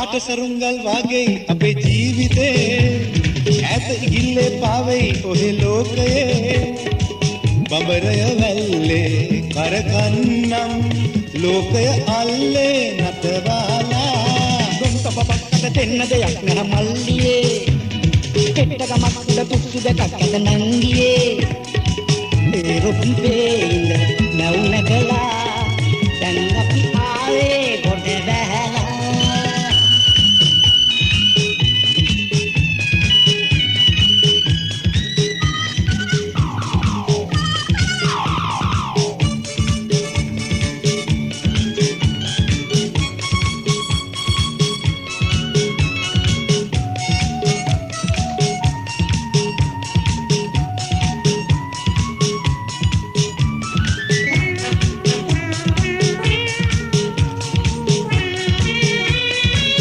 සරුංගල් වාගේ අපේ ජීවිතේ ඈත ඉගිල්ලේ පාවෙයි ඔහෙ ලෝකයේ බඹරය වැල්ලේ කරකන්නම් ලෝකය අල්ලේ නටවාලා ගොම්ත පපක්කට දෙන්න දෙයක් නැහ මල්ලියේ කෙට්ට ගමක් උඩ තුස්සු දෙකක් ඇත නංගියේ ඒ රොපි වේල නැව් නැගලා